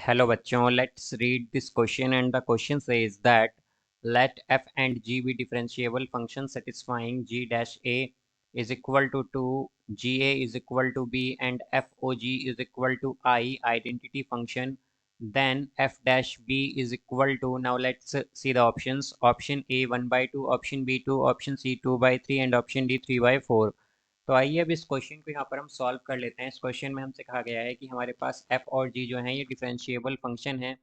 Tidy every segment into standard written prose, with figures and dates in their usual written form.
Hello बच्चों, let's read this question and the question says that let f and g be differentiable functions satisfying g dash a is equal to 2, ga is equal to b and fog is equal to I identity function, then f dash b is equal to, now let's see the options. Option A 1 by 2, option B 2, option C 2 by 3 and option D 3 by 4. तो आइए अब इस question को यहाँ पर हम solve कर लेते हैं। इस क्वेश्चन में हमसे कहा गया है कि हमारे पास f और g जो हैं ये डिफरेंशिएबल फंक्शन हैं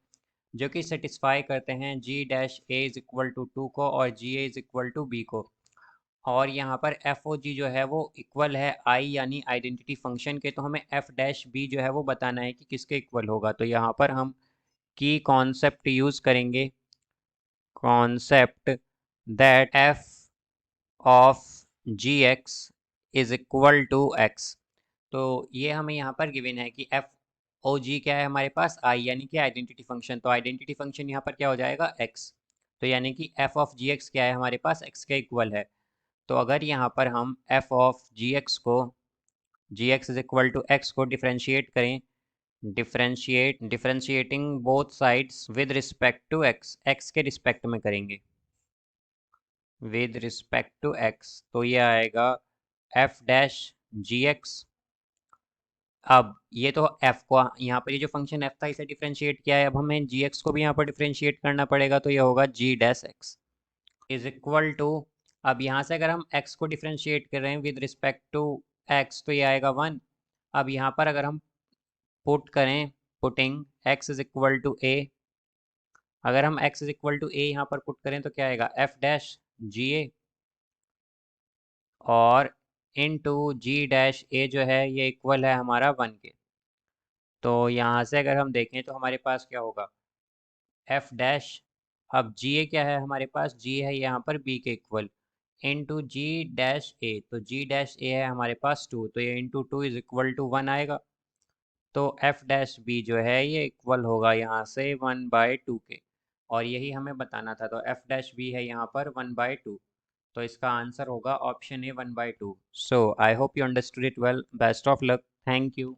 जो कि सेटिस्फाई करते हैं g dash a is equal to 2 को और g a is equal to b को। और यहाँ पर f और g जो है वो इक्वल है i यानी आइडेंटिटी फंक्शन के, तो हमें f डैश b जो है वो बताना है कि किसके इक्वल होगा। तो यहाँ पर हम की कॉन्सेप्ट यूज़ करेंगे, concept that f of ji x is equal to X. तो ये हमें यहाँ पर गिवन है कि एफ ओ जी क्या है हमारे पास आई यानी कि आइडेंटिटी फंक्शन। तो आइडेंटिटी फंक्शन यहाँ पर क्या हो जाएगा एक्स। तो यानी कि एफ ऑफ जी एक्स क्या है हमारे पास एक्स के इक्वल है। तो अगर यहाँ पर हम एफ ऑफ जी एक्स को g x is equal to x को डिफ्रेंशिएट करें, differentiating both sides with respect to x, x के रिस्पेक्ट में करेंगे विद रिस्पेक्ट टू एक्स, तो ये आएगा एफ डैश जी एक्स। अब ये तो f को यहाँ पर ये जो फंक्शन f था इसे डिफरेंशिएट किया है, अब हमें gx को भी यहाँ पर डिफरेंशिएट करना पड़ेगा। तो ये होगा g dash x is equal to, अब यहाँ से अगर हम x को डिफरेंशिएट कर रहे हैं विद रिस्पेक्ट टू x तो ये आएगा 1। अब यहाँ पर अगर हम पुट करें, putting x is equal to a, अगर हम x is equal to a यहाँ पर पुट करें तो क्या आएगा f डैश जी ए और इन टू जी डैश ए जो है ये इक्वल है हमारा 1 के। तो यहाँ से अगर हम देखें तो हमारे पास क्या होगा एफ डैश, अब जी ए क्या है हमारे पास, जी है यहाँ पर बी के equal in to g dash a, तो जी डैश ए है हमारे पास 2, तो ये इंटू 2 इज इक्वल टू 1 आएगा। तो एफ डैश बी जो है ये इक्वल होगा यहाँ से 1/2 के, और यही हमें बताना था। तो एफ डैश बी है यहाँ पर 1/2, तो इसका आंसर होगा option A 1/2। So I hope you understood it well, best of luck, thank you.